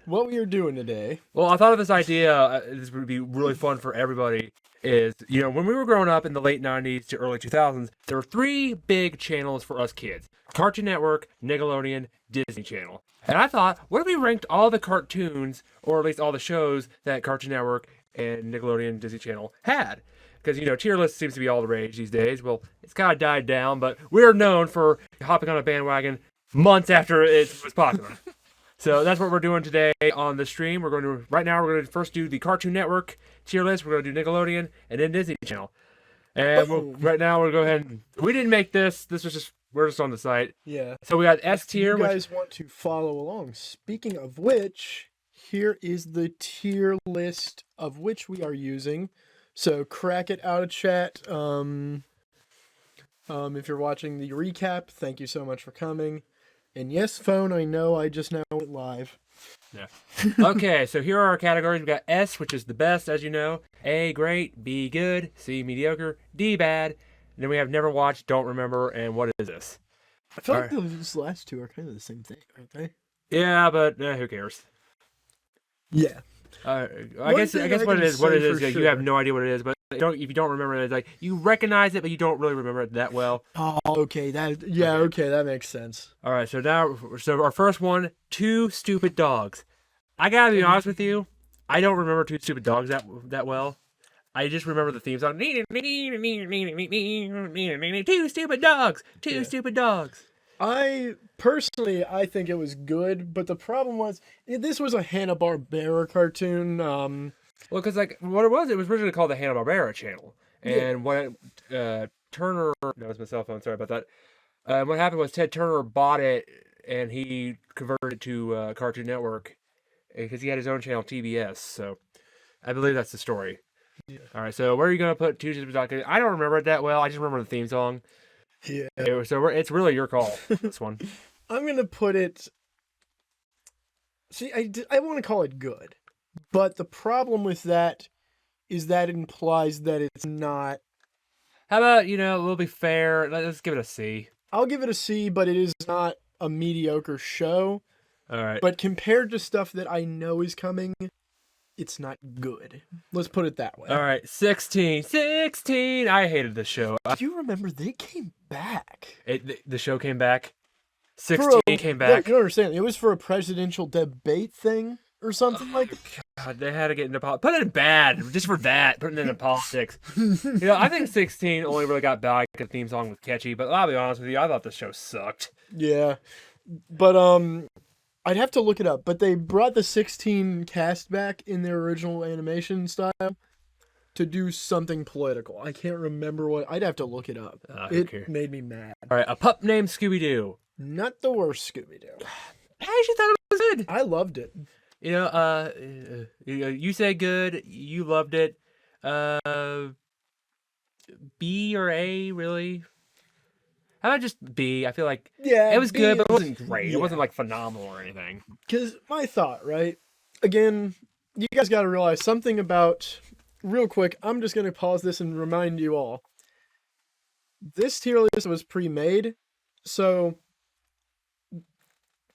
what we are doing today. Well, I thought of this idea. This would be really fun for everybody. Is when we were growing up in the late '90s to early 2000s, there were three big channels for us kids: Cartoon Network, Nickelodeon, Disney Channel. And I thought, what if we ranked all the cartoons, or at least all the shows that Cartoon Network and Nickelodeon, Disney Channel had? Because Tierlist seems to be all the rage these days. Well, it's kind of died down, but we're known for hopping on a bandwagon months after it was popular. So that's what we're doing today on the stream. We're going to first do the Cartoon Network tier list. We're going to do Nickelodeon and then Disney Channel. And right now we'll go ahead and we didn't make this. We're just on the site. Yeah. So we got S tier. You guys want to follow along. Speaking of which, here is the tier list of which we are using. So crack it out of chat. If you're watching the recap, thank you so much for coming. And yes, phone, I know I just now went live. Yeah. Okay, so here are our categories. We got S, which is the best, as you know. A, great. B, good. C, mediocre. D, bad. And then we have never watched, don't remember, and what is this? I feel like those last two are kind of the same thing, aren't they? Yeah, but who cares? Yeah. I guess what it is, you have no idea what it is, but if you don't remember it, it's like you recognize it, but you don't really remember it that well. Oh, okay. Okay, that makes sense. All right, so our first one, Two Stupid Dogs. I gotta be honest with you, I don't remember Two Stupid Dogs that well. I just remember the theme song. Two stupid dogs. Two stupid dogs. I think it was good, but the problem was this was a Hanna-Barbera cartoon. Well, because what it was originally called the Hanna-Barbera Channel, and when Turner, that was my cell phone. Sorry about that. What happened was Ted Turner bought it and he converted it to Cartoon Network because he had his own channel, TBS. So I believe that's the story. Yeah. All right, so where are you gonna put Two Stupid Dogs? I don't remember it that well. I just remember the theme song. Yeah. So it's really your call, this one. I'm going to put it... See, I want to call it good. But the problem with that is that it implies that it's not... How about, we'll be fair. Let's give it a C. I'll give it a C, but it is not a mediocre show. All right. But compared to stuff that I know is coming, it's not good. Let's put it that way. All right. 16. I hated this show. Do you remember they came back? The show came back. 16 came back. Yeah, you don't understand. It was for a presidential debate thing or something like that. God, they had to get into politics. Put it in bad. Just for that. Put it into politics. I think 16 only really got back. The theme song was catchy, but I'll be honest with you, I thought the show sucked. Yeah. But, I'd have to look it up, but they brought the 16 cast back in their original animation style to do something political. I can't remember what. I'd have to look it up. It made me mad. All right, A Pup Named Scooby-Doo. Not the worst Scooby-Doo. I actually thought it was good. I loved it. You say good. You loved it. B or A, really? How about just B? I feel like it was good, but it wasn't great. Yeah. It wasn't phenomenal or anything. Because my thought, right? Again, you guys got to realize something about... Real quick, I'm just going to pause this and remind you all. This tier list was pre-made, so...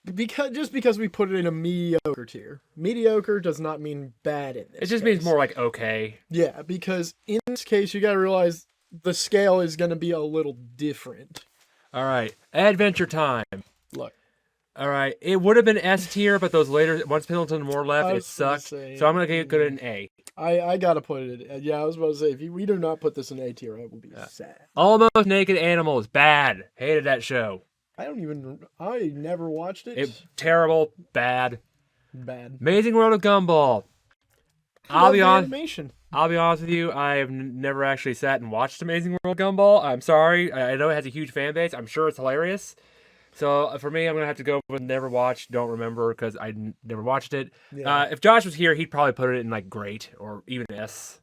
Because we put it in a mediocre tier. Mediocre does not mean bad in this It just means more like okay. Yeah, because in this case, you got to realize the scale is going to be a little different. All right, Adventure Time. Look. All right, it would have been S tier, but those later, once Pendleton Moore left, it sucked. So I'm going to go to an A. I got to put it in. Yeah, I was about to say, if we do not put this in A tier, I will be sad. Almost Naked Animals. Bad. Hated that show. I never watched it. Terrible. Bad. Bad. Amazing World of Gumball. I'll be honest with you. I've never actually sat and watched Amazing World of Gumball. I'm sorry. I know it has a huge fan base. I'm sure it's hilarious. So for me, I'm gonna have to go with never watched, don't remember, because I never watched it. Yeah. If Josh was here, he'd probably put it in great or even S.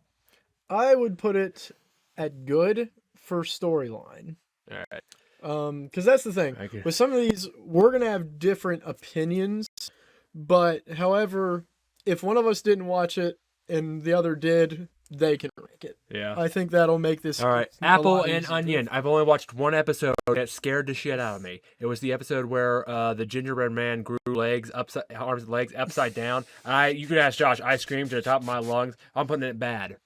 I would put it at good for storyline. All right. Because that's the thing. With some of these, we're gonna have different opinions. But however, if one of us didn't watch it and the other did, they can rank it. Yeah. I think that'll make this. All right, a Apple lot and easier. Onion. I've only watched one episode that scared the shit out of me. It was the episode where the gingerbread man grew arms and legs upside down. You could ask Josh. I screamed to the top of my lungs. I'm putting it bad.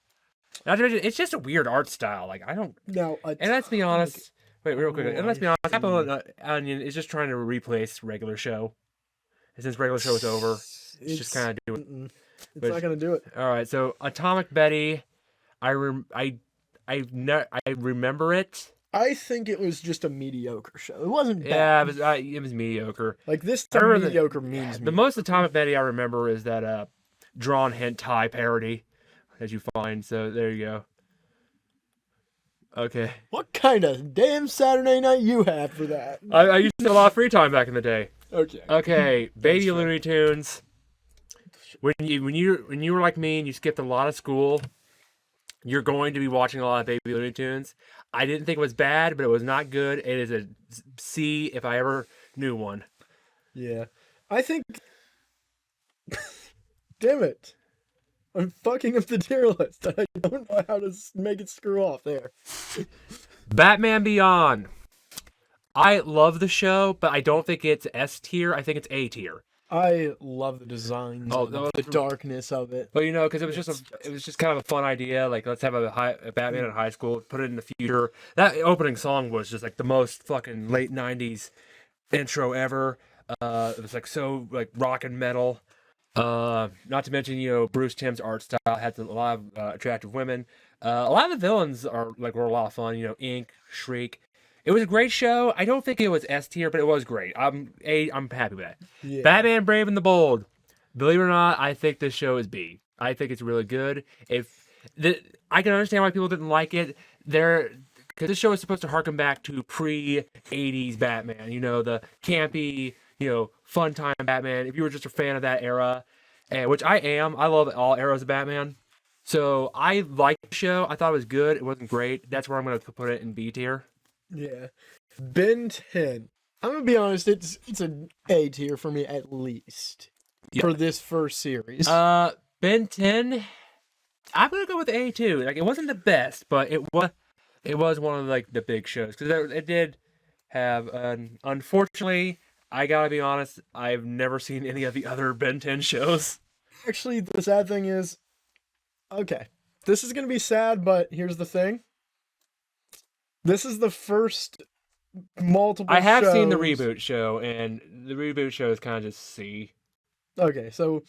Not to mention, it's just a weird art style. Like I don't. Now, And let's be honest. Wait, real quick. And let's be honest. see. Apple and Onion is just trying to replace regular show. And since regular show is over, it's just kind of doing. It's not gonna do it. All right, so Atomic Betty, I remember it. I think it was just a mediocre show. It wasn't bad. Yeah, it was mediocre. Like this I time, remember mediocre means The most Atomic Betty I remember is that drawn hentai parody that you find. So there you go. Okay. What kind of damn Saturday night you have for that? I used to have a lot of free time back in the day. Okay. Okay, Baby Looney Tunes. When you were like me and you skipped a lot of school, you're going to be watching a lot of Baby Looney Tunes. I didn't think it was bad, but it was not good. It is a C if I ever knew one. Yeah. I think. Damn it. I'm fucking up the tier list. I don't know how to make it screw off there. Batman Beyond. I love the show, but I don't think it's S tier. I think it's A tier. I love the designs, the darkness of it. But because it was just kind of a fun idea. Like, let's have a Batman in high school, put it in the future. That opening song was just like the most fucking late '90s intro ever. It was like so like rock and metal. Not to mention, Bruce Timm's art style had a lot of attractive women. A lot of the villains were a lot of fun. Ink, Shriek. It was a great show. I don't think it was S tier, but it was great. I'm happy with that. Yeah. Batman Brave and the Bold. Believe it or not, I think this show is B. I think it's really good. I can understand why people didn't like it. Because this show is supposed to harken back to pre-'80s Batman. The campy, fun time Batman. If you were just a fan of that era, which I am, I love all eras of Batman. So I liked the show. I thought it was good. It wasn't great. That's where I'm going to put it in B tier. Yeah. Ben 10. I'm going to be honest, it's an A tier for me at least. Yeah. For this first series. Ben 10, I'm going to go with A too. Like, it wasn't the best, but it was one of the big shows. Because it did have, unfortunately, I got to be honest, I've never seen any of the other Ben 10 shows. Actually, the sad thing is, okay, this is going to be sad, but here's the thing. This is the first multiple I have seen the shows- Reboot show, and the Reboot show is kind of just C. Okay, so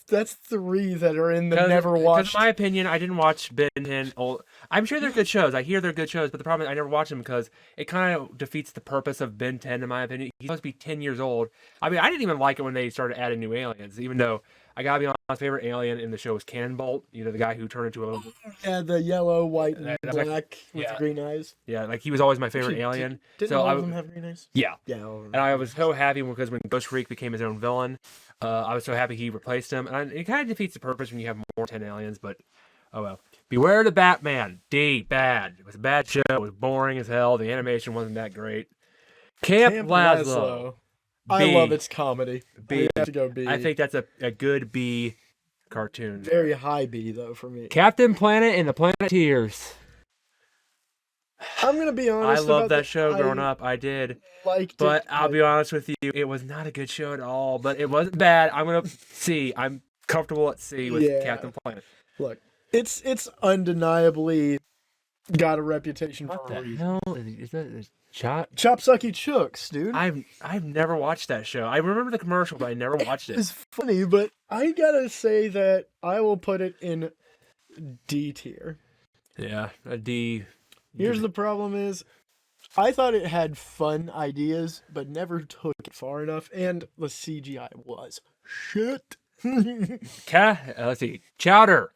that's 3 that are in the never watched. Because in my opinion, I didn't watch Ben 10. I'm sure they're good shows. I hear they're good shows, but the problem is I never watched them because it kind of defeats the purpose of Ben 10, in my opinion. He's supposed to be 10 years old. I mean, I didn't even like it when they started adding new aliens, even though I gotta be honest, my favorite alien in the show was Cannonbolt. The guy who turned into a little. Yeah, the yellow, white, and That- black with the green eyes. Yeah, like he was always my favorite alien. Didn't So all I of them have green eyes? Yeah. Yeah. All of them. And I was so happy because when Ghost Freak became his own villain, I was so happy he replaced him. And it kind of defeats the purpose when you have more 10 aliens, but oh well. Beware the Batman. D, bad. It was a bad show. It was boring as hell. The animation wasn't that great. Camp Lazlo. I B. love its comedy. B. I have to go B. I think that's a good B cartoon. Very high B, though, for me. Captain Planet and the Planeteers. I'm going to be I honest. loved that show growing up. I did. Liked But it, I'll be honest with you, it was not a good show at all. But it wasn't bad. I'm going to C. I'm comfortable at C with Captain Planet. Look, it's undeniably got a reputation What for a the reason. hell? Is that Chop? Chop Sucky Chooks, dude. I've never watched that show. I remember the commercial, but I never watched it. It's funny, but I gotta say that I will put it in D tier. Yeah, a D. Here's the problem is, I thought it had fun ideas, but never took it far enough, and the CGI was shit. Let's see. Chowder.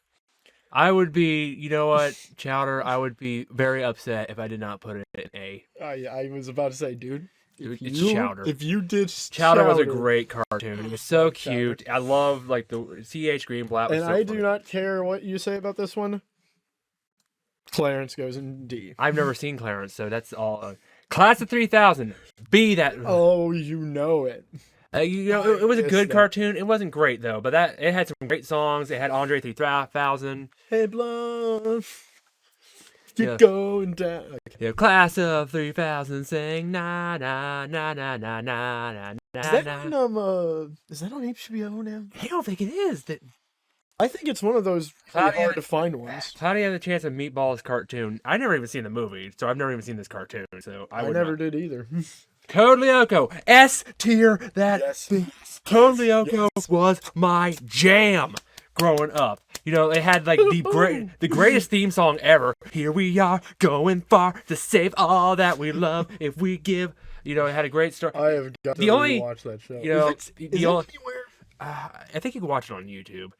I would be, you know what, Chowder, I would be very upset if I did not put it in A. I was about to say, dude. It's Chowder. If you did Chowder was a great cartoon. It was so cute. I love the CH Greenblatt. And so I funny. do not care what you say about this one. Clarence goes in D. I've never seen Clarence, so that's all. Class of 3000. B that. Oh, you know it. It was a Yes, good that- cartoon. It wasn't great though, but it had some great songs. It had Andre 3000. Hey, blonde. You're Yeah. going down. Okay. Class of 3000 saying na na na na na na na Is na that na. on HBO now? I don't think it is. I think it's one of those really hard to find ones. How do you have the chance of Meatballs cartoon? I never even seen the movie, so I've never even seen this cartoon. So I would never not. did either. Code Lyoko, S tier. Yes. Code Lyoko was my jam growing up. It had like the greatest theme song ever. Here we are going far to save all that we love. If we give, it had a great story. I have got to watch that show. Is it anywhere? I think you can watch it on YouTube.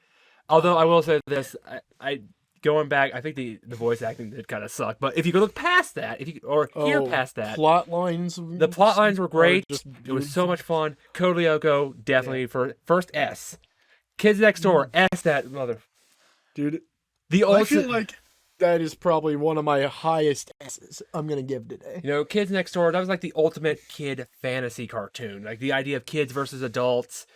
Although I will say this, I going back, I think the voice acting did kind of suck. But if you could look past that, hear past that, plot lines. the plot lines were great. just It was so much fun. Code Lyoko, definitely for first S. Kids Next Door, S that mother. Dude, The I ultimate, feel like that is probably one of my highest S's I'm gonna give today. Kids Next Door, that was like the ultimate kid fantasy cartoon. Like the idea of kids versus adults.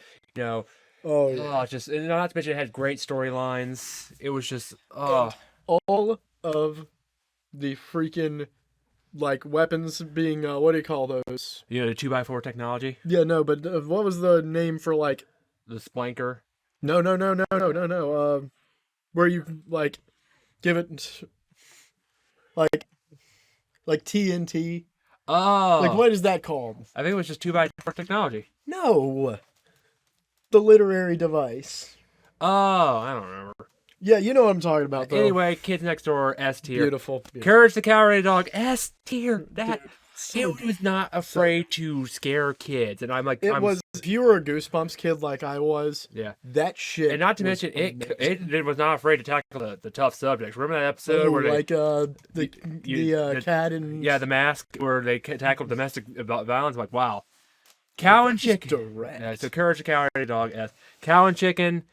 Oh yeah. And not to mention it had great storylines. It was just All of the freaking like weapons being what do you call those? the 2x4 technology, Yeah, no, but what was the name for like? the splanker. No. Where you like give it like TNT. Oh, Like what is that called? I think it was just 2x4 technology. No, the literary device. Oh, I don't remember. Yeah, you know what I'm talking about though. Anyway, Kids Next Door, S tier. Beautiful. Courage the Cowardly Dog, S tier. That So it was not afraid to scare kids, and I'm like, if you were a Goosebumps kid like I was, yeah. that shit. And not to was mention, amazing. it was not afraid to tackle the tough subjects. Remember that episode where like the the cat and the mask where they tackled domestic violence. I'm like, wow. Cow and chicken. direct. Yeah, so Courage the Cowardly Dog, S. Cow and Chicken,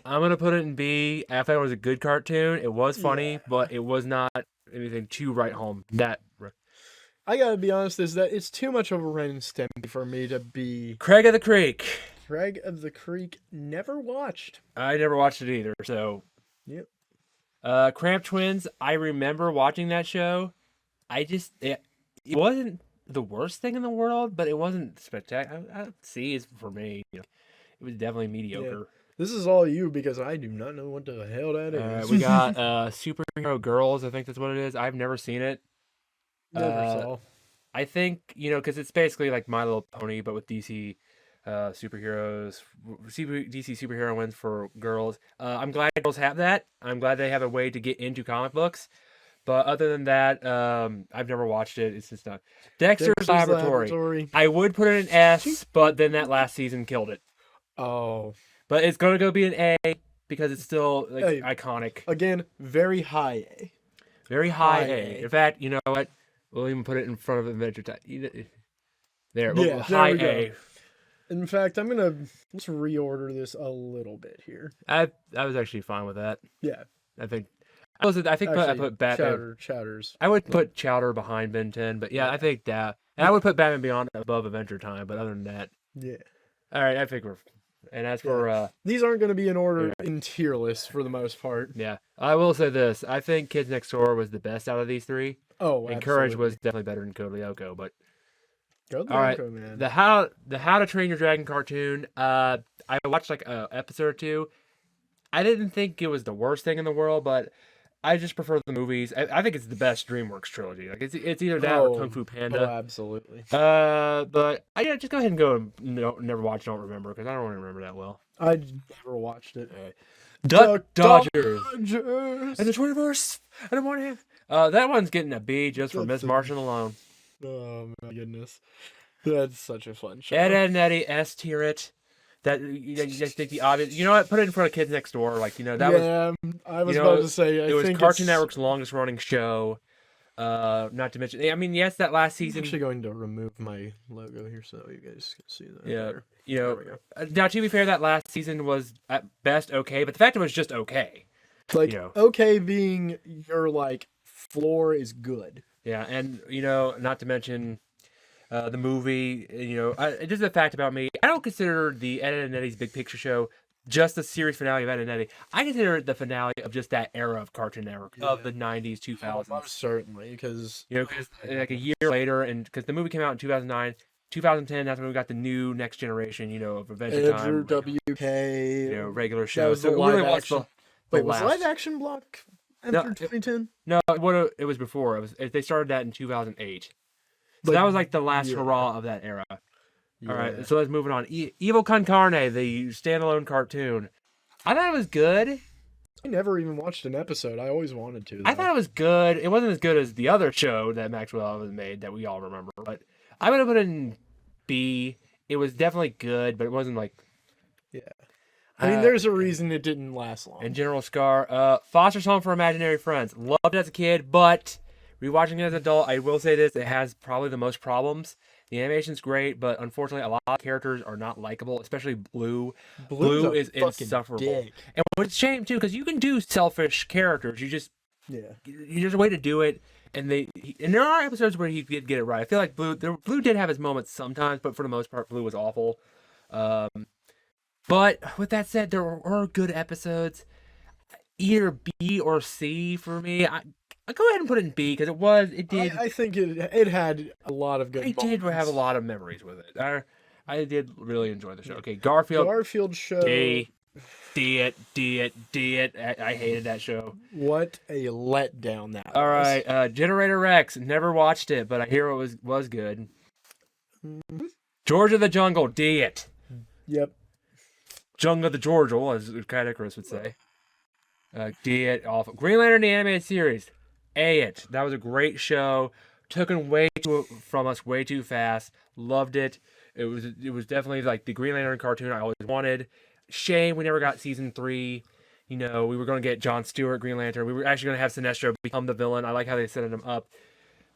I'm gonna put it in B. I thought it was a good cartoon. It was funny, but it was not anything to write home. I gotta be honest, is that it's too much of a Ren and Stimpy for me to be. Craig of the Creek. Craig of the Creek never watched. I never watched it either. So, Yep. Cramp Twins. I remember watching that show. It wasn't the worst thing in the world, but it wasn't spectacular. C is for me. It was definitely mediocre. This is all you because I do not know what the hell that is. We got Superhero Girls. I think that's what it is. I've never seen it. Never saw. I think because it's basically like My Little Pony, but with DC superheroes, DC superheroines for girls. I'm glad girls have that. I'm glad they have a way to get into comic books. But other than that, I've never watched it. It's just not. Dexter's Laboratory. I would put it in S, but then that last season killed it. Oh. But it's gonna go be an A because it's still iconic. Again, very high A. Very high High A. A. In fact, you know what? We'll even put it in front of Adventure Time. There, Yeah, high there we A. go. In fact, let's reorder this a little bit here. I was actually fine with that. Yeah. I put Batman. Chowders. I would put Chowder behind Ben 10, but yeah, I think that. And I would put Batman Beyond above Adventure Time, but other than that, Yeah. all right, I think we're. And as for These aren't going to be in order in tier lists for the most part. yeah, I will say this: I think Kids Next Door was the best out of these three. Oh, and Courage was definitely better than Code Lyoko, but. Go All right, man. the How to Train Your Dragon cartoon. I watched like an episode or two. I didn't think it was the worst thing in the world, but I just prefer the movies. I think it's the best DreamWorks trilogy. Like it's either that or Kung Fu Panda. Oh, absolutely. But just go ahead and go and never watch, don't remember because I don't really remember that well. I never watched it. Duck Dodgers And and the Twiniverse and the morning. That one's getting a B just for Miss Martian alone. Oh my goodness, that's such a fun show. Ed and Eddie S tier it. That you just think the obvious. You know what? Put it in front of Kids Next Door. Like that was. I was about to say. It was Cartoon Network's longest running show. Not to mention, I mean, yes, that last season. I'm actually going to remove my logo here so you guys can see that. Yeah, better. Now to be fair, that last season was at best okay, but the fact it was just okay. Like okay, being your like floor is good. Yeah, and not to mention, the movie. Just a fact about me: I don't consider the Ed and Eddy's Big Picture Show just the series finale of Ed and Eddy. I consider it the finale of just that era of Cartoon Network of the '90s, 2000s. Certainly, because Because like a year later, and because the movie came out in 2009. 2010, that's when we got the new Next Generation, of Adventure Time. WK. Regular That shows. was the So it live really was action. the Wait, was last- live action block after 2010? No, it was before. They started that in 2008. So Like, that was like the last yeah. hurrah of that era. Yeah. All right, so let's move on. Evil Con Carne, the standalone cartoon. I thought it was good. I never even watched an episode. I always wanted to. I thought it was good. It wasn't as good as the other show that Maxwell has made that we all remember, but I would have put it in B. It was definitely good, but it wasn't like. Yeah. I mean, there's a reason it didn't last long. And General Scar, Foster's Home for Imaginary Friends. Loved it as a kid, but rewatching it as an adult, I will say this: it has probably the most problems. The animation's great, but unfortunately, a lot of characters are not likable, especially Blue. Blue is insufferable. Dick. And it's a shame too, because you can do selfish characters. There's a way to do it, and there are episodes where he did get it right. I feel like Blue did have his moments sometimes, but for the most part, Blue was awful. But with that said, there are good episodes. Either B or C for me. I'll go ahead and put it in B because it did. I think it had a lot of good. I did have a lot of memories with it. I did really enjoy the show. Okay, Garfield show. D it. I hated that show. What a letdown that All was. right, Generator Rex. Never watched it, but I hear it was good. Mm-hmm. George of the Jungle. D it. Yep. Jungle of the Georgial, as Cat Chris would say. D it. Awful. Green Lantern the animated series. A it. That was a great show. Took it from us way too fast. Loved it. It was definitely like the Green Lantern cartoon I always wanted. Shame we never got season 3. We were going to get Jon Stewart Green Lantern. We were actually going to have Sinestro become the villain. I like how they set him up.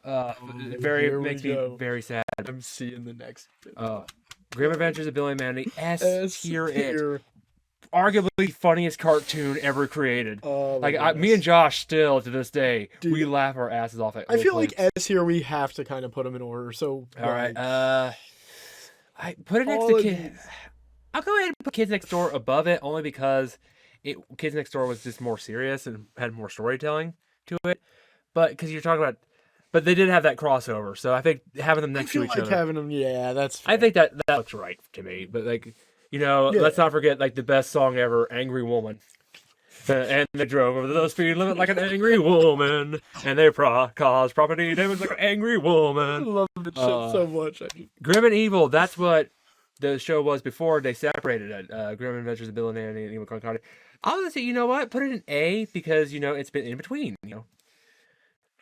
It makes me very sad. I'm seeing the next. Grim Adventures of Billy and Mandy. S tier it. Arguably funniest cartoon ever created. Me and Josh still to this day, we laugh our asses off at. I feel like S here we have to kind of put them in order. So all right, I put it next to Kids. I'll go ahead and put Kids Next Door above it only because Kids Next Door was just more serious and had more storytelling to it. But because you're talking about, but they did have that crossover, so I think having them next to each other. Having them, yeah, that's. Fair. I think that looks right to me. But let's not forget the best song ever, "Angry Woman." And they drove over the speed limit like an angry woman, and they caused property damage like an angry woman. I love the shit so much. Grim and Evil, that's what the show was before they separated it. Grim Adventures of Bill and Andy and Evil Con Carne. I was gonna say, you know what? Put it in A because it's been in between.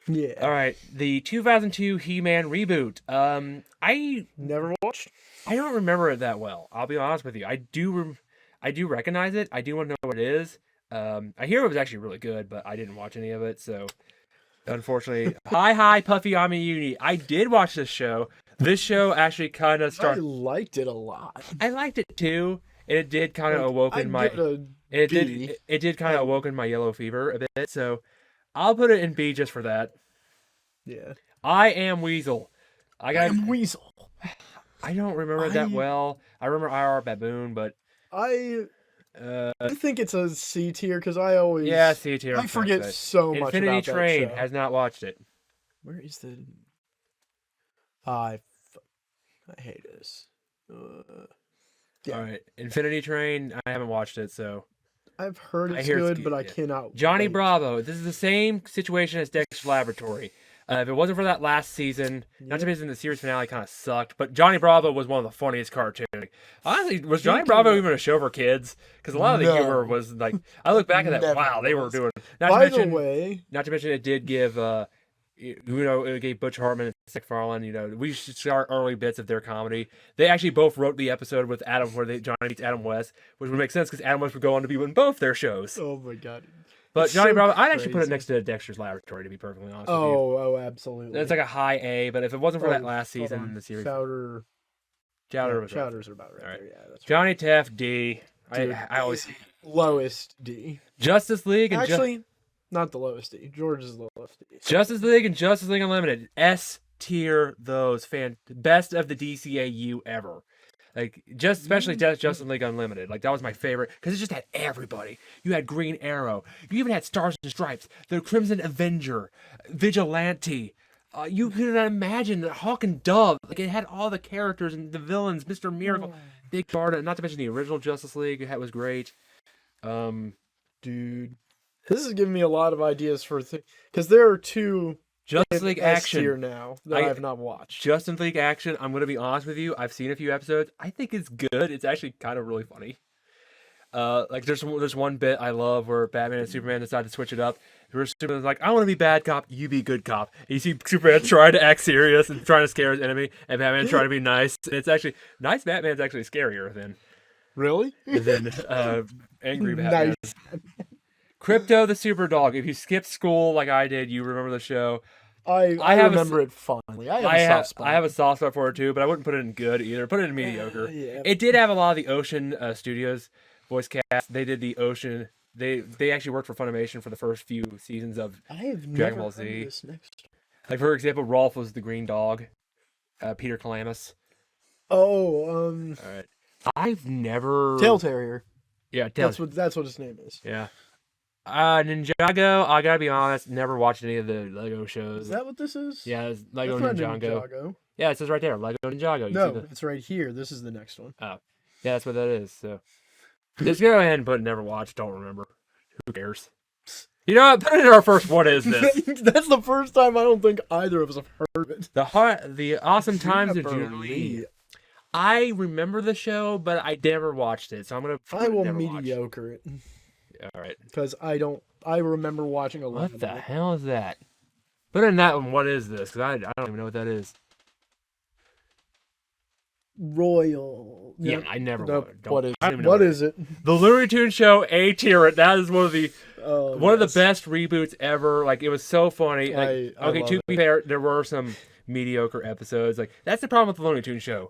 Yeah. All right, the 2002 He-Man reboot. I never watched. I don't remember it that well. I'll be honest with you. I do recognize it. I do want to know what it is. I hear it was actually really good, but I didn't watch any of it, so unfortunately. Hi, Puffy, I'm a Uni. I did watch this show. This show actually kind of started. I liked it a lot. I liked it too, and it did kind of awoken my. It did kind of awoken my yellow fever a bit, so I'll put it in B just for that. Yeah. I Am Weasel. I Am Weasel. I don't remember it that well. I remember IR Baboon, but I think it's a C tier because I always C tier. I forget so much Infinity about Train that show. has not watched it. Where is the? I hate this. Yeah. All right, Infinity Train. I haven't watched it, so I've heard it's good, but I cannot. Johnny Bravo. This is the same situation as Dexter's Laboratory. If it wasn't for that last season, not to mention the series finale kind of sucked, but Johnny Bravo was one of the funniest cartoons. Honestly, was Johnny Bravo even a show for kids? Because a lot of the humor was like, I look back at that, wow, they were doing. By the way, not to mention it did give, it gave Butch Hartman and Seth MacFarlane, we should start early bits of their comedy. They actually both wrote the episode with Adam where Johnny meets Adam West, which would make sense because Adam West would go on to be in both their shows. Oh my god. But Johnny Bravo, I'd actually put it next to Dexter's Laboratory, to be perfectly honest with you. Oh, absolutely. It's like a high A, but if it wasn't for that last season in the series. Chowder's about right there. Yeah, that's right. Johnny Teff, D. I always. Lowest D. Justice League and actually, not the lowest D. George is the lowest D. Justice League and Justice League Unlimited. S tier those best of the DCAU ever. Like, especially Justice League Unlimited. Like, that was my favorite because it just had everybody. You had Green Arrow. You even had Stars and Stripes, the Crimson Avenger, Vigilante. You could imagine Hawk and Dove. Like, it had all the characters and the villains, Mr. Miracle, Big Barda, not to mention the original Justice League. It was great. Dude, this is giving me a lot of ideas for because there are two Justice League Action here now that I have not watched. Justice League Action, I'm going to be honest with you. I've seen a few episodes. I think it's good. It's actually kind of really funny. Like there's one bit I love where Batman and Superman decide to switch it up. Where Superman's like, I want to be bad cop, you be good cop. And you see Superman trying to act serious and trying to scare his enemy, and Batman trying to be nice. And it's actually nice. Batman's actually scarier than angry Batman. Nice. Krypto the Super Dog. If you skipped school like I did, you remember the show. I remember it fondly. I have a soft spot for it too, but I wouldn't put it in good either. Put it in mediocre. Yeah. It did have a lot of the Ocean Studios voice cast. They did the Ocean. They actually worked for Funimation for the first few seasons of Dragon Ball Z. Like, for example, Rolf was the Green Dog. Peter Calamus. All right. I've never Tail Terrier. Yeah, that's what his name is. Yeah. Ninjago, I gotta be honest, never watched any of the Lego shows. Is that what this is? Yeah, it's Lego Ninjago. Yeah, it says right there, Lego Ninjago. No, it's right here. This is the next one. Oh. Yeah, that's what that is. So just go ahead and put never watched, don't remember. Who cares? You know what? Put it in our first What Is This? That's the first time I don't think either of us have heard of it. The Awesome Times of Jubilee. I remember the show, but I never watched it, so I will mediocre it. All right. Because I remember watching a lot. What the hell is that? Put in that one, What Is This? Because I don't even know what that is. Royal. Yeah, I never. What is it? The Looney Tunes show, A tier. That is one of the best reboots ever. Like, it was so funny. Like, to be fair, there were some mediocre episodes. Like, that's the problem with the Looney Tunes show.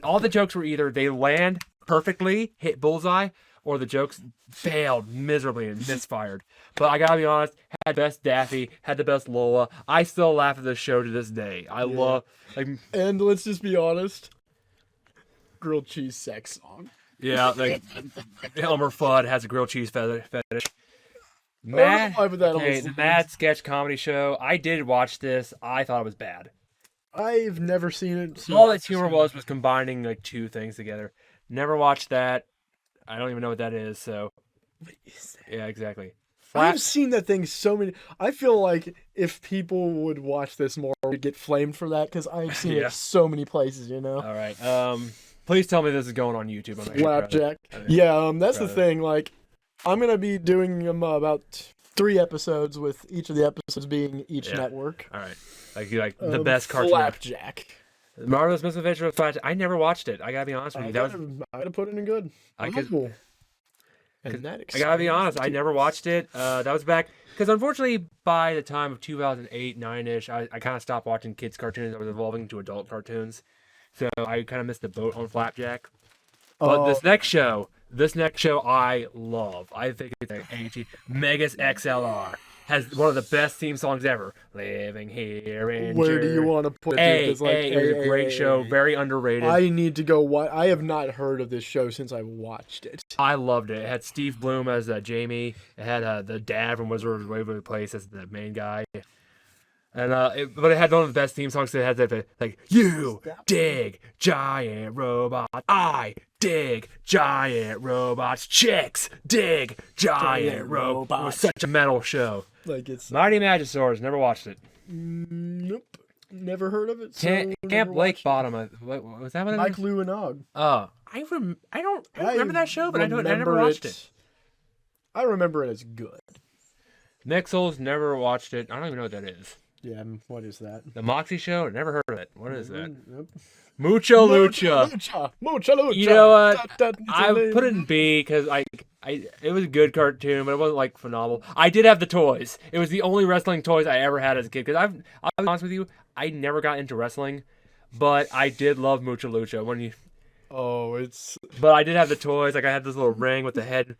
All the jokes were either they land perfectly, hit bullseye, or the jokes failed miserably and misfired. But I gotta be honest, had the best Daffy, had the best Lola. I still laugh at this show to this day. I love. And let's just be honest, grilled cheese sex song. Yeah, like Elmer Fudd has a grilled cheese fetish. The Mad Sketch Comedy Show. I did watch this. I thought it was bad. I've never seen it. All its humor was combining like two things together. Never watched that. I don't even know what that is. So, what is that? Yeah, exactly. I've seen that thing so many. I feel like if people would watch this more, we'd get flamed for that because I've seen it so many places. You know. All right. Please tell me this is going on YouTube. Flapjack. Yeah. That's the thing. Like, I'm gonna be doing about 3 episodes with each of the episodes being each network. All right. Like the best cartoon. Flapjack. Marvelous Misadventure of Flash. I never watched it. I gotta be honest with you. I gotta put it in good. I gotta be honest. I never watched it. That was back because unfortunately, by the time of 2008, 9ish, I kind of stopped watching kids' cartoons. I was evolving to adult cartoons, so I kind of missed the boat on Flapjack. But this next show I love. I think it's a Megas XLR. Has one of the best theme songs ever. Living here in Where do you want to put it? It was a great show, very underrated. I need to go watch. I have not heard of this show since I watched it. I loved it. It had Steve Bloom as Jamie. It had the dad from Wizard of Waverly Place as the main guy. And but it had one of the best theme songs. It had that like, you dig giant robots, I dig giant robots, chicks dig giant robots. It was such a metal show. Like it's Mighty Magisaurs. Never watched it. Nope, never heard of it. Camp Lake Bottom. Was that what it was? Mike Lou and Og. Oh, I don't remember that show, but I never watched it. I remember it as good. Mixels. Never watched it. I don't even know what that is. Yeah, what is that? The Moxie Show? Never heard of it. What is that? Yep. Mucha Lucha. Mucha Lucha. You know what? I put it in B because it was a good cartoon, but it wasn't like phenomenal. I did have the toys. It was the only wrestling toys I ever had as a kid. Because I'll be honest with you, I never got into wrestling, but I did love Mucha Lucha. Oh, it's But I did have the toys. Like I had this little ring with the head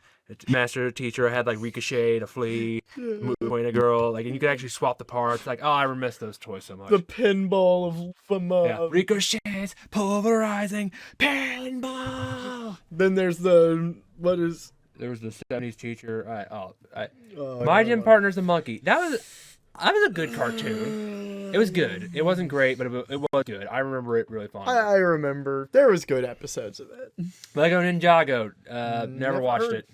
master teacher. I had like Ricochet, a flea, a girl. Like, and you could actually swap the parts. Like, oh, I miss those toys so much. the pinball of Ricochet's pulverizing pinball. Then there's the what is There was the '70s teacher. oh, My no. gym partner's a monkey. That was a good cartoon. It was good. It wasn't great, but it was good. I remember it really fondly. I remember there was good episodes of it. Lego Ninjago. Never watched heard.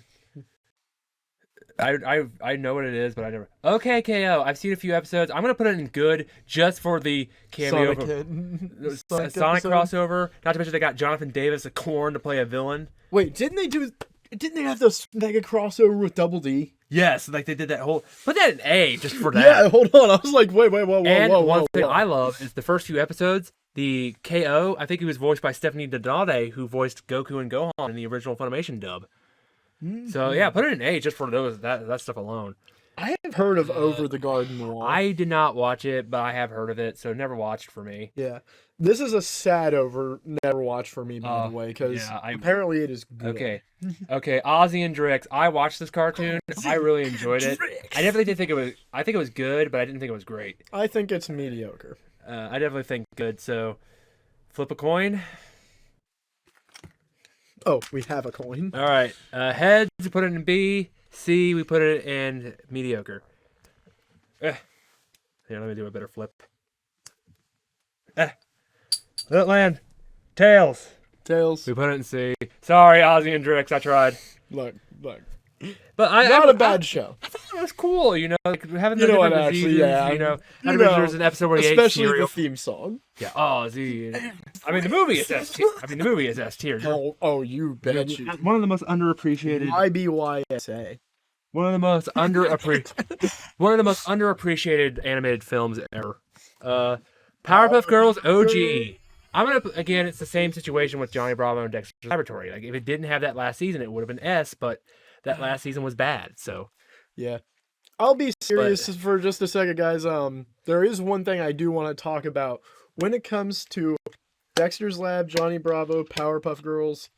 it. I know what it is, but I never. Okay, KO. I've seen a few episodes. I'm gonna put it in good just for the cameo. Sonic Sonic episode? crossover. Not to mention they got Jonathan Davis of Korn to play a villain. Wait, didn't they have this mega crossover with Double D? Yes, like they did that whole. Put that in A just for that. Yeah, hold on. I was like, wait, whoa. And one thing I love is the first few episodes. The KO, I think he was voiced by Stephanie Donade, who voiced Goku and Gohan in the original Funimation dub. So yeah, put it in A just for that stuff alone. I have heard of Over the Garden Wall. I did not watch it, but I have heard of it, so never watched for me. Yeah. This is a sad never watch for me, by the way, because apparently it is good. Okay, Ozzy and Drix. I watched this cartoon. I really enjoyed it. I definitely did think it was. I think it was good, but I didn't think it was great. I think it's mediocre. I definitely think good. So, flip a coin. Oh, we have a coin. All right. Heads, we put it in B. C, we put it in mediocre. Here, let me do a better flip. Let it land. Tails. Tails. We put it in C. Sorry, Ozzy and Drix. I tried. Look. But Not a bad show. I thought it was cool, like having the You know different what, diseases, actually, yeah. there's an episode where he ate Especially cereal. the theme song. Yeah, Ozzy. I mean, the movie is S tier. Oh, you bet you. One of the most underappreciated. IBYSA. One of the most underappreciated animated films ever. Powerpuff Girls OG. Again, it's the same situation with Johnny Bravo and Dexter's Laboratory. Like if it didn't have that last season, it would have been S, but that last season was bad. So yeah. I'll be serious for just a second, guys. There is one thing I do want to talk about when it comes to Dexter's Lab, Johnny Bravo, Powerpuff Girls.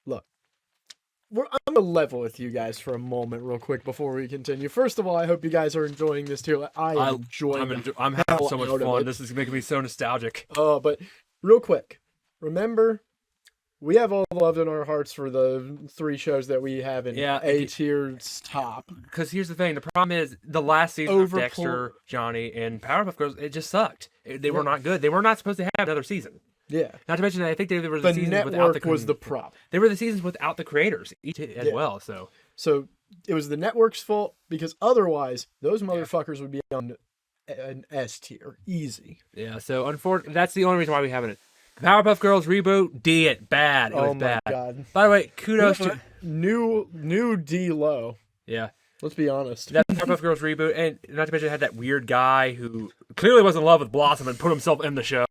Look, I'm gonna level with you guys for a moment, real quick, before we continue. First of all, I hope you guys are enjoying this too. I'm having so much fun. This is making me so nostalgic. But real quick, remember, we have all the love in our hearts for the 3 shows that we have in A tier's top. Because here's the thing: the problem is the last season of Dexter, Johnny, and Powerpuff Girls, it just sucked. They were not good. They were not supposed to have another season. Yeah. Not to mention that I think they were the seasons without the network was the prop. They were the seasons without the creators as well. So it was the network's fault because otherwise those motherfuckers would be on an S tier, easy. Yeah. So unfortunately, that's the only reason why we haven't. Powerpuff Girls reboot, D it bad. It was bad. God. By the way, kudos to new D low. Yeah. Let's be honest. That Powerpuff Girls reboot, and not to mention it had that weird guy who clearly was in love with Blossom and put himself in the show.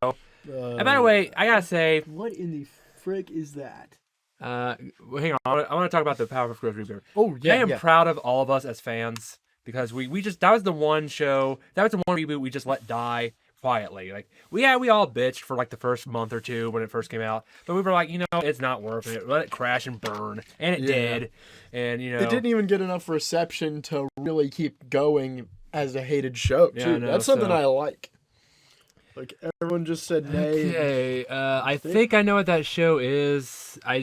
And by the way, I gotta say, what in the frick is that? Hang on, I want to talk about the Powerpuff Girls reboot. Oh yeah, I am proud of all of us as fans because we just that was the one show, that was the one reboot we just let die quietly. Like we all bitched for like the first month or two when it first came out, but we were like, it's not worth it. Let it crash and burn, and it did. And it didn't even get enough reception to really keep going as a hated show. Too. That's something I like. Like everyone just said nay. Okay, I think I know what that show is. I've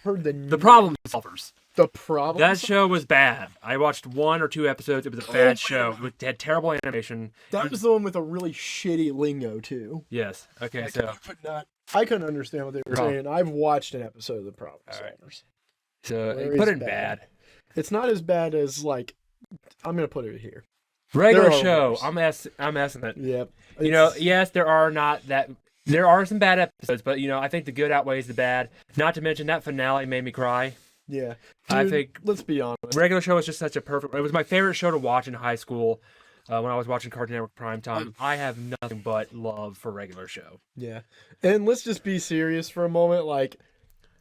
heard the Problem Solvers. The Problem. That show was bad. I watched 1 or 2 episodes. It was a bad show. It had terrible animation. That was the one with a really shitty lingo too. Yes. Okay. I couldn't understand what they were saying. I've watched an episode of The Problem Solvers. So put it in bad. It's not as bad as like. I'm gonna put it here. Regular show. I'm asking it. Yep. Yes, there are some bad episodes, but I think the good outweighs the bad. Not to mention that finale made me cry. Yeah. Dude, I think let's be honest. Regular show was just such a perfect. It was my favorite show to watch in high school. When I was watching Cartoon Network primetime, I have nothing but love for Regular show. Yeah. And let's just be serious for a moment. Like,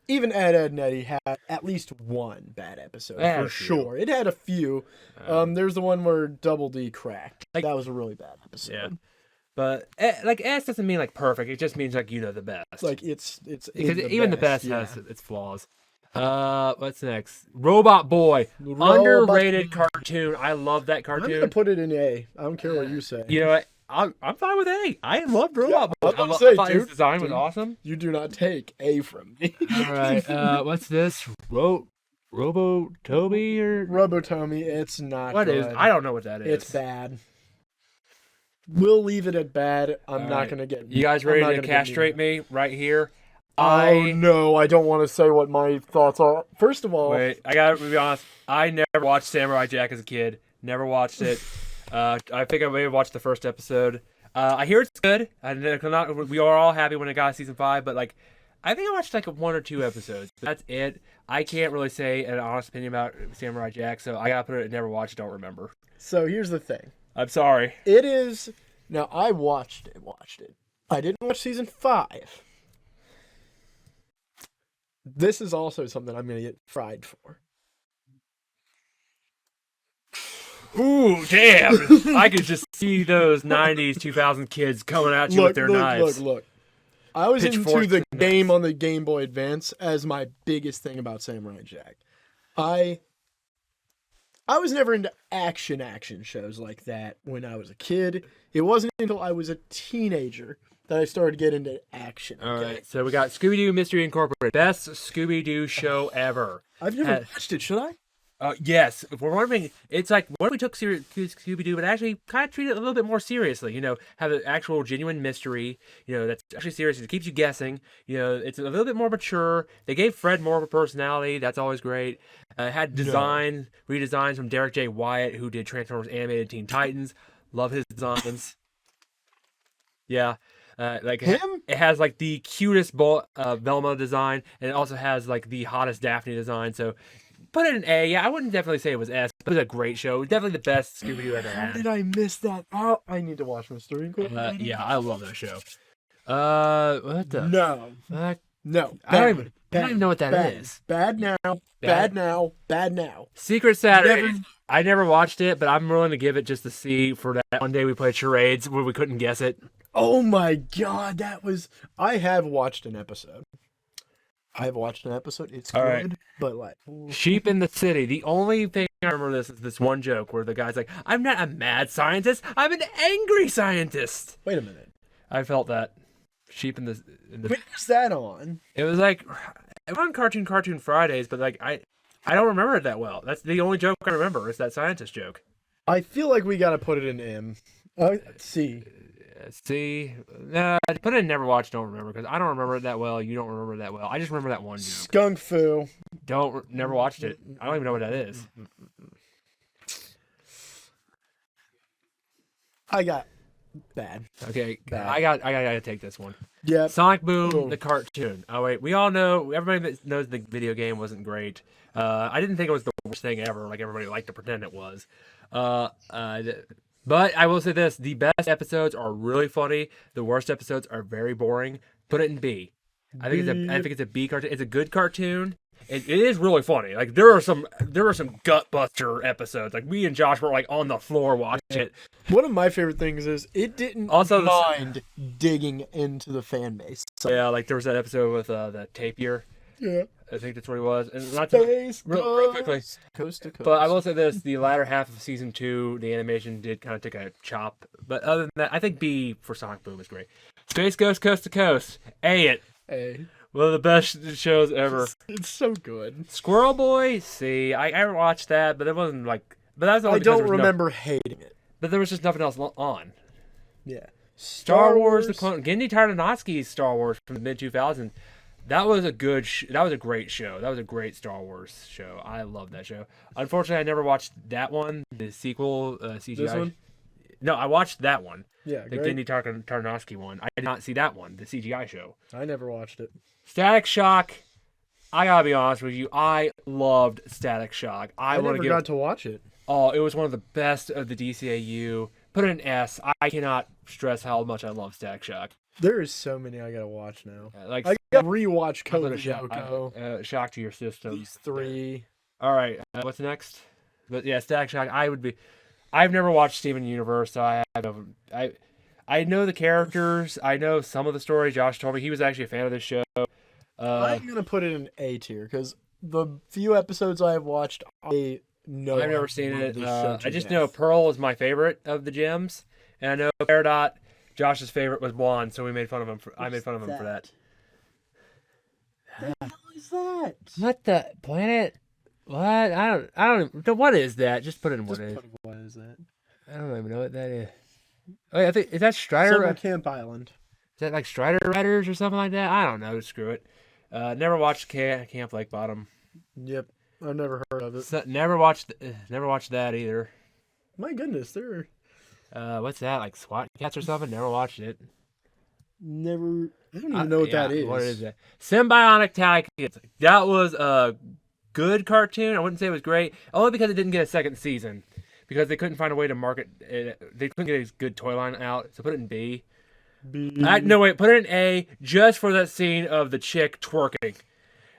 even Ed, and Eddie had at least one bad episode for sure. It had a few. There's the one where Double D cracked. That was a really bad episode. Yeah. But like S doesn't mean like perfect. It just means like the best. Like it's because in even the best yeah. has its flaws. What's next? Robot Boy, Robot underrated cartoon. I love that I'm cartoon. gonna put it in A. I don't care what you say. You know what? I'm fine with A. I love Robot Boy. I was gonna say, I thought his dude, design was awesome. You do not take A from me. All right. What's this? Robo Toby or Robotomy, it's not what good. is? I don't know what that is. It's bad. We'll leave it at bad. I'm not gonna get. You guys ready to castrate me right here? Oh no, I don't want to say what my thoughts are. First of all, wait, I gotta be honest. I never watched Samurai Jack as a kid. Never watched it. I think I may have watched the first episode. I hear it's good. We are all happy when it got season 5, but like, I think I watched like 1 or 2 episodes. That's it. I can't really say an honest opinion about Samurai Jack, so I gotta put it. Never watched. Don't remember. So here's the thing. I'm sorry. It is now. I watched it. I didn't watch season 5. This is also something I'm gonna get fried for. Ooh, damn! I could just see those 90s, 2000 kids coming at you with their knives. Look. I was into Pitchforks the and game knives. on the Game Boy Advance as my biggest thing about Samurai Jack. I was never into action shows like that when I was a kid. It wasn't until I was a teenager that I started to get into action. All right, so we got Scooby-Doo Mystery Incorporated. Best Scooby-Doo show ever. I've never watched it, should I? Yes. If we're wondering, it's like, what if we took Scooby-Doo but actually kind of treat it a little bit more seriously? Have an actual genuine mystery, that's actually serious. It keeps you guessing. It's a little bit more mature. They gave Fred more of a personality. That's always great. Had redesigns from Derek J. Wyatt, who did Transformers Animated Teen Titans. Love his designs. Yeah. Like him? It has like the cutest Velma design, and it also has like the hottest Daphne design. So put it in A. Yeah, I wouldn't definitely say it was S. But it was a great show. It was definitely the best Scooby-Doo ever had. How did I miss that? Oh, I need to watch Mystery Incorporated. Yeah, I love that show. What the? No. No. I don't even know what that is. Bad now. Secret Saturday. I never watched it, but I'm willing to give it just to see for that one day we played charades where we couldn't guess it. Oh my god, I have watched an episode. It's good, right. But like Sheep in the City. The only thing I remember is this one joke where the guy's like, "I'm not a mad scientist. I'm an angry scientist." Wait a minute. I felt that. Sheep in the. What's that on? It was like it was on Cartoon Fridays, but like I don't remember it that well. That's the only joke I remember is that scientist joke. I feel like we gotta put it in M. C. See, put it in never watch, don't remember, because I don't remember it that well. You don't remember it that well. I just remember that one joke. Skunk Fu. Never watched it. I don't even know what that is. I got bad. Okay, Bad. I gotta take this one. Yeah. Sonic Boom, the cartoon. Oh wait, we all know. Everybody that knows the video game wasn't great. I didn't think it was the worst thing ever. Like everybody liked to pretend it was. But I will say this: the best episodes are really funny. The worst episodes are very boring. Put it in B. I think it's a B cartoon. It's a good cartoon. It is really funny. Like there are some gut buster episodes. Like me and Josh were like on the floor watching it. One of my favorite things is it didn't mind digging into the fan base. So. Yeah, like there was that episode with the tapir. Yeah. I think that's what he was. And not real quickly. Coast to coast. But I will say this: the latter half of season 2, the animation did kind of take a chop. But other than that, I think B for Sonic Boom is great. Space Ghost Coast to Coast. A. One of the best shows ever. It's so good. Squirrel Boy. C. I watched that, but it wasn't like. But that was only I don't remember hating it. But there was just nothing else on. Yeah. Star Wars: The Clone. Gendy Tartakovsky's Star Wars from the mid 2000s. That was a good. That was a great show. That was a great Star Wars show. I love that show. Unfortunately, I never watched that one. The sequel, CGI. This one? No, I watched that one. Yeah, the Gendy Tartakovsky one. I did not see that one. The CGI show. I never watched it. Static Shock. I gotta be honest with you. I loved Static Shock. I never got to watch it. Oh, it was one of the best of the DCAU. Put it in S. I cannot stress how much I love Static Shock. There is so many I gotta watch now. Like I gotta rewatch Code Lyoko. Shock to your system. These 3. All right, what's next? But yeah, Static Shock. I've never watched Steven Universe, so I I know the characters. I know some of the story. Josh told me he was actually a fan of this show. I'm gonna put it in A tier because the few episodes I have watched, I know I've never seen love it. this show I to just death. know Pearl is my favorite of the gems, and I know Peridot, Josh's favorite was Juan, so we made fun of him. I made fun of him for that. What the hell is that? What the planet? What? I don't. What is that? Just put it in what it is. What is that? I don't even know what that is. Oh, yeah, I think is that Strider? Summer Camp Island. Is that like Strider Riders or something like that? I don't know. Screw it. Never watched Camp Lake Bottom. Yep, I've never heard of it. So, never watched that either. My goodness, they're What's that? Like SWAT Cats or something? Never watched it. never. I don't even know what that is. What is that? Symbiotic Tag Kids. That was a good cartoon. I wouldn't say it was great, only because it didn't get a second season. Because they couldn't find a way to market it. They couldn't get a good toy line out, so put it in B. No, wait, put it in A just for that scene of the chick twerking.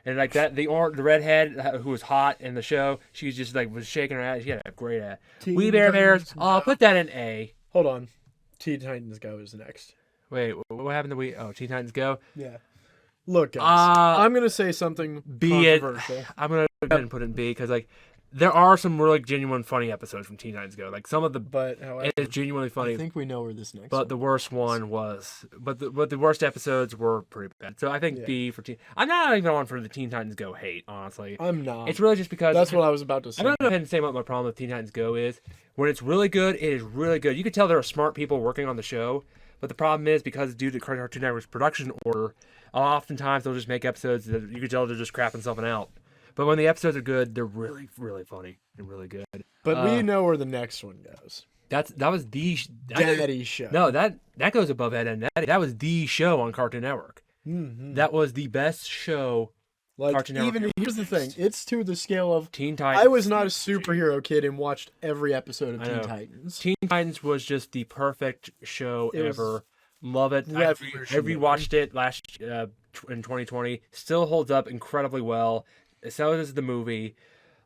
And like that, the redhead who was hot in the show, she was just like was shaking her ass. She had a great ass. We Bear Bears. Oh, put that in A. Hold on, Teen Titans Go is next. Wait, what happened to Teen Titans Go? Yeah. Look, guys, I'm gonna say something controversial. I'm gonna go ahead and put it in B because like there are some really genuine funny episodes from Teen Titans Go. Like some of the, however, it is genuinely funny. I think we know where this next. But the worst one was, but the worst episodes were pretty bad. So I think B for Teen. I'm not even on for the Teen Titans Go hate, honestly. I'm not. It's really just because that's what I was about to say. I'm gonna go ahead and say what my problem with Teen Titans Go is. When it's really good, it is really good. You can tell there are smart people working on the show, but the problem is because due to Cartoon Network's production order, oftentimes they'll just make episodes that you can tell they're just crapping something out. But when the episodes are good, they're really, really funny and really good. But we know where the next one goes. That was the Daddy show. No, that goes above Ed and Eddie. That was the show on Cartoon Network. Mm-hmm. That was the best show. Like Cartoon Network. even here's the thing, it's to the scale of Teen Titans. I was not a superhero kid and watched every episode of Teen Titans. Teen Titans was just the perfect show ever. Love it. I rewatched it last in 2020. Still holds up incredibly well. So does the movie.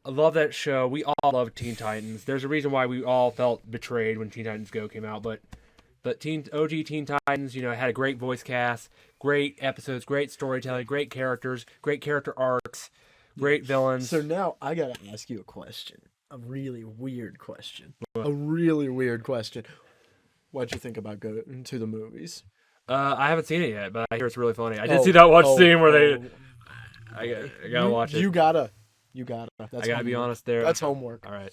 I love that show. We all love Teen Titans. There's a reason why we all felt betrayed when Teen Titans Go came out, but OG Teen Titans, had a great voice cast, great episodes, great storytelling, great characters, great character arcs, great villains. So now I gotta ask you a question. A really weird question. A really weird question. What'd you think about going to the movies? I haven't seen it yet, but I hear it's really funny. I did see that one scene where they. I gotta watch it. You gotta. That's I gotta be honest there. That's homework. All right.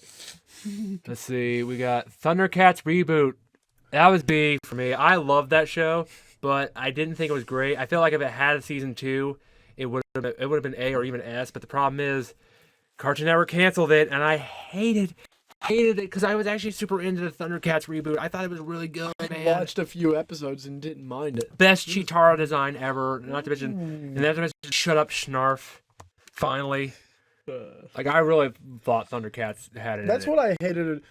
Let's see. We got Thundercats Reboot. That was B for me. I loved that show, but I didn't think it was great. I feel like if it had a season 2, it would have been A or even S. But the problem is, Cartoon Network canceled it, and I hated it because I was actually super into the Thundercats Reboot. I thought it was really good, man. I watched a few episodes and didn't mind it. Best Cheetara design ever. Not to mention, Shut Up Snarf. Finally. Like, I really thought Thundercats had it. That's what I hated.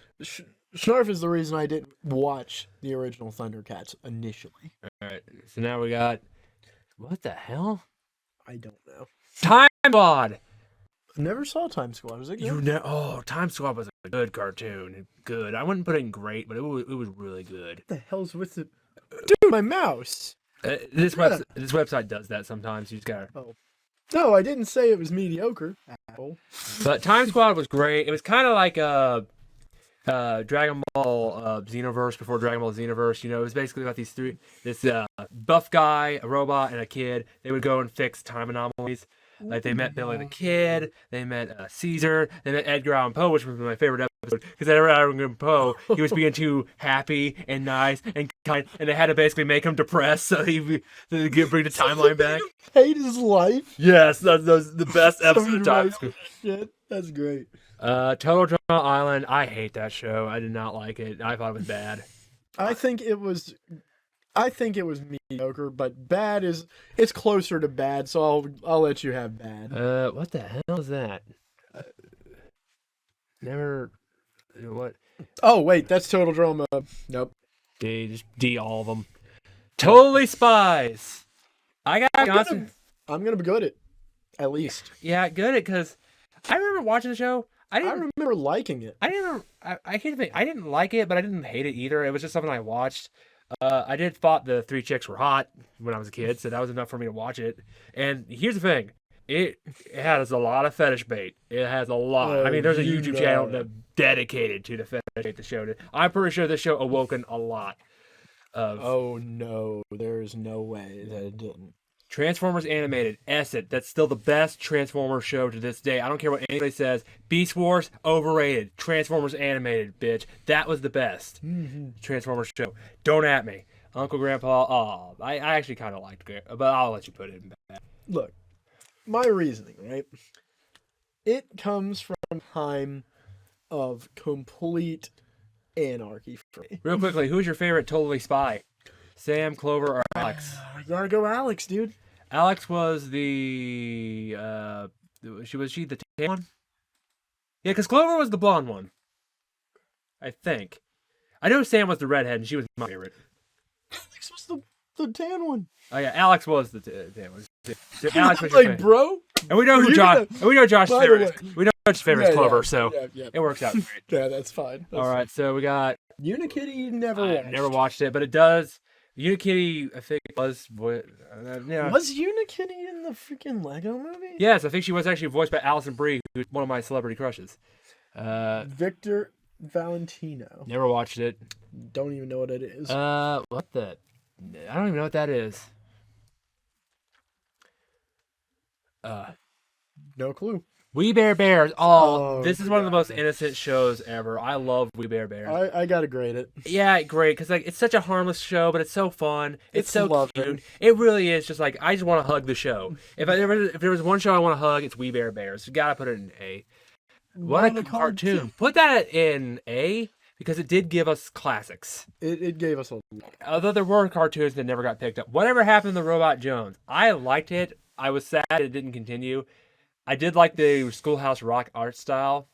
Snarf is the reason I didn't watch the original Thundercats initially. All right. So now we got. What the hell? I don't know. Time Squad! Never saw Time Squad. Was it good? Time Squad was a good cartoon. Good. I wouldn't put it in great, but it was really good. What the hell's with it? Dude, my mouse! This website does that sometimes. You just gotta. Oh. No, I didn't say it was mediocre. Apple. But Time Squad was great. It was kind of like Dragon Ball Xenoverse before Dragon Ball Xenoverse. It was basically about this buff guy, a robot, and a kid. They would go and fix time anomalies. Like they met Billy the Kid, they met Caesar, they met Edgar Allan Poe, which was my favorite episode because Edgar Allan Poe, he was being too happy and nice and kind, and they had to basically make him depressed so he bring the timeline back. Hate his life. Yes, that's the best episode of Time Squad. Shit, that's great. Total Drama Island, I hate that show. I did not like it. I thought it was bad. I think it was mediocre, but bad it's closer to bad, so I'll let you have bad. What the hell is that? Never. What? Oh wait, that's Total Drama. Nope. Just D all of them. Totally Spies. I'm gonna be good at least. Yeah, good at because I remember watching the show. I remember liking it. I didn't like it, but I didn't hate it either. It was just something I watched. I did thought the three chicks were hot when I was a kid, so that was enough for me to watch it. And here's the thing. It has a lot of fetish bait. It has a lot. I mean, there's a YouTube channel dedicated to the fetish bait the show did. I'm pretty sure this show awoken a lot of. Oh no, there's no way that it didn't. Transformers Animated, Essence. That's still the best Transformers show to this day. I don't care what anybody says. Beast Wars, overrated. Transformers Animated, bitch. That was the best Transformers show. Don't at me. Uncle Grandpa, I actually kind of liked it, but I'll let you put it in back. Look, my reasoning, right? It comes from a time of complete anarchy for me. Real quickly, who's your favorite Totally Spy? Sam, Clover, or Alex? I gotta go Alex, dude. Alex was the was she the tan one? Yeah, because Clover was the blonde one. I think. I know Sam was the redhead, and she was my favorite. Alex was the tan one. Oh yeah, Alex was the tan one. So Alex was like, your favorite. bro. And we know who Josh's favorite. We know Josh's favorite is Clover, so it works out great. Yeah, that's fine. All right, so we got Unikitty. never watched it, but it does. Unikitty, I think, was yeah. Was Unikitty in the freaking Lego movie? Yes, I think she was actually voiced by Alison Brie, who's one of my celebrity crushes. Victor Valentino. Never watched it. Don't even know what it is. What the? I don't even know what that is. No clue. We Bear Bears. Oh, this is one of the most innocent shows ever. I love We Bear Bears. I gotta grade it. Yeah, great, because like it's such a harmless show, but it's so fun. It's so lovely. cute. It really is just like I just want to hug the show. If there was one show I want to hug, it's We Bear Bears. You gotta put it in A. What a cartoon! Put that in A because it did give us classics. It gave us a. Although there were cartoons that never got picked up. Whatever happened to Robot Jones? I liked it. I was sad it didn't continue. I did like the Schoolhouse Rock art style.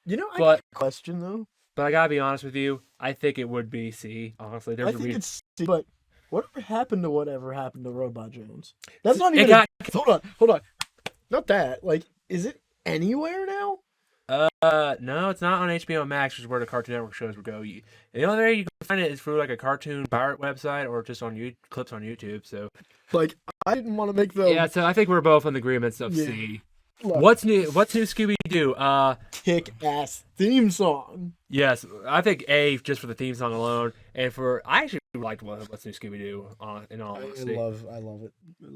You know, I got a question though. But I gotta be honest with you, I think it would be C. Honestly, I think it's C. But whatever happened to Robot Jones? That's not even. Hold on. Not that. Like, is it anywhere now? No, it's not on HBO Max, which is where the Cartoon Network shows would go. The only way you can find it is through like a cartoon pirate website or just on clips on YouTube. So, like, I didn't want to make the. Yeah, so I think we're both in agreement of C. Look, What's new Scooby-Doo? Kick-ass theme song. Yes, I think A just for the theme song alone, and I actually liked What's New Scooby-Doo. In all honesty, I love it.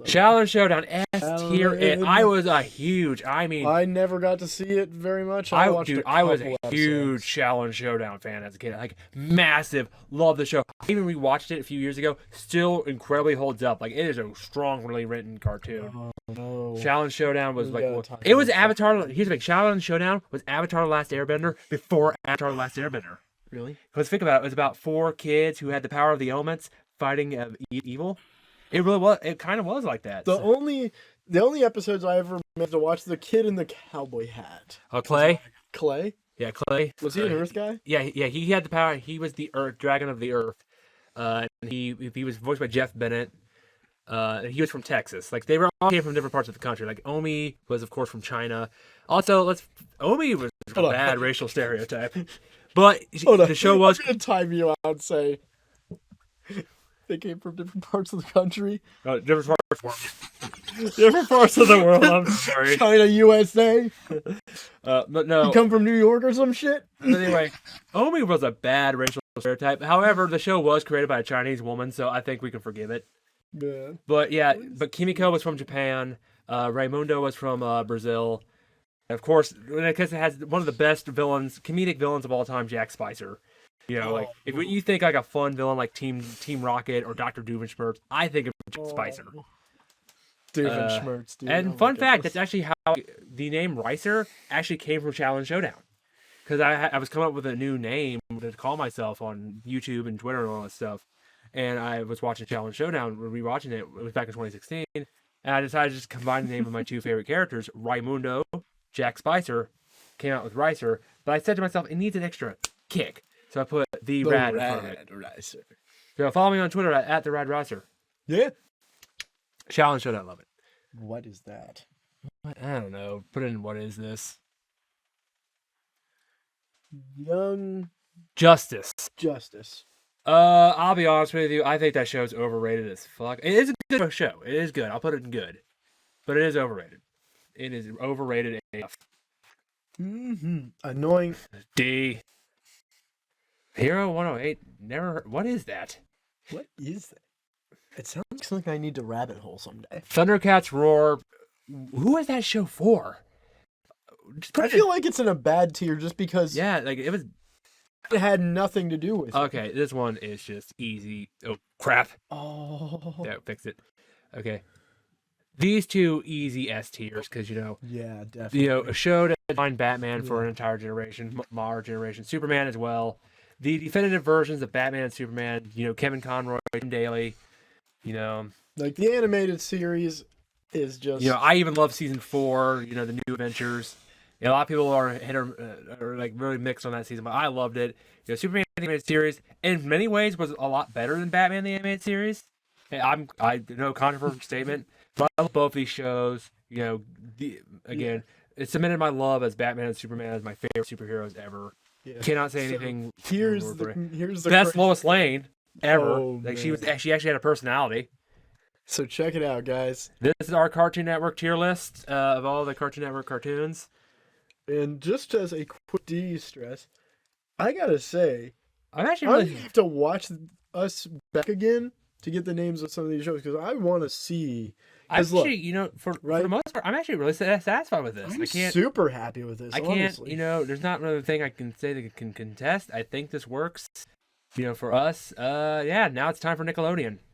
Challenge Showdown S tier. I was a huge. I mean, I never got to see it very much. I was a huge Challenge Showdown fan as a kid. Like massive, love the show. I even rewatched it a few years ago. Still incredibly holds up. Like it is a strongly written cartoon. Oh, no. Challenge Showdown was it was Avatar. Here's the thing: Challenge Showdown was Avatar: The Last Airbender before Avatar: The Last Airbender. Really? Because think about it, it was about 4 kids who had the power of the elements fighting evil. It really was. It kind of was like that. The only episodes I ever managed to watch, the kid in the cowboy hat. Clay. Clay. Yeah, Clay. Was he an Earth guy? Yeah. He had the power. He was the Dragon of the Earth. He was voiced by Jeff Bennett. He was from Texas. Like they all came from different parts of the country. Like Omi was, of course, from China. Also, Omi was a bad racial stereotype. But the show was. I'm gonna time you out and say they came from different parts of the country. Different parts of the world. I'm sorry. China, USA. But no. You come from New York or some shit. But anyway, Omi was a bad racial stereotype. However, the show was created by a Chinese woman, so I think we can forgive it. Yeah. But Kimiko was from Japan. Raimundo was from Brazil. And of course, because it has one of the best comedic villains of all time, Jack Spicer. You know, when you think like a fun villain like Team Rocket or Dr. Doofenshmirtz, I think of Jack Spicer. Doofenshmirtz, dude. And fun fact, that's actually how the name Ricer actually came from Challenge Showdown. Because I was coming up with a new name to call myself on YouTube and Twitter and all that stuff. And I was watching Challenge Showdown, rewatching it. It was back in 2016. And I decided to just combine the name of my 2 favorite characters, Raimundo, Jack Spicer, came out with Ricer. But I said to myself, it needs an extra kick. So I put the Rad in front of it. TheRadRaicer. So follow me on Twitter at TheRadRaicer. Yeah. Challenge Showdown, love it. What is that? I don't know. Put in what is this? Young Justice. I'll be honest with you. I think that show's overrated as fuck. It is a good show. It is good. I'll put it in good, but it is overrated. It is overrated AF. Annoying. D. Hero 108. Never. What is that? What is that? It sounds like something I need to rabbit hole someday. Thundercats Roar. Who is that show for? I feel like it's in a bad tier just because Yeah, like it was. it had nothing to do with it. Okay, this one is just easy. Oh crap! Oh. Yeah, fix it. Okay, these two easy S tiers because Yeah, definitely. a show to define Batman for an entire generation, our generation, Superman as well. The definitive versions of Batman and Superman. Kevin Conroy, Tim Daly. Like the animated series is just. I even love season 4. The new adventures. A lot of people are like really mixed on that season, but I loved it. Superman the animated series in many ways was a lot better than Batman the animated series. And I know controversial statement, but I love both these shows. It cemented my love as Batman and Superman as my favorite superheroes ever. Yeah. Cannot say anything. Here's the best Lois Lane ever. Oh, like man. she actually had a personality. So check it out, guys. This is our Cartoon Network tier list of all the Cartoon Network cartoons. And just as a quick de-stress, I gotta say, I'm actually I really. have to watch us back again to get the names of some of these shows because I want to see. Actually, for the most part, I'm actually really satisfied with this. I'm I can't. super happy with this. I can't. Honestly. There's not another thing I can say that can contest. I think this works. For us. Yeah. Now it's time for Nickelodeon.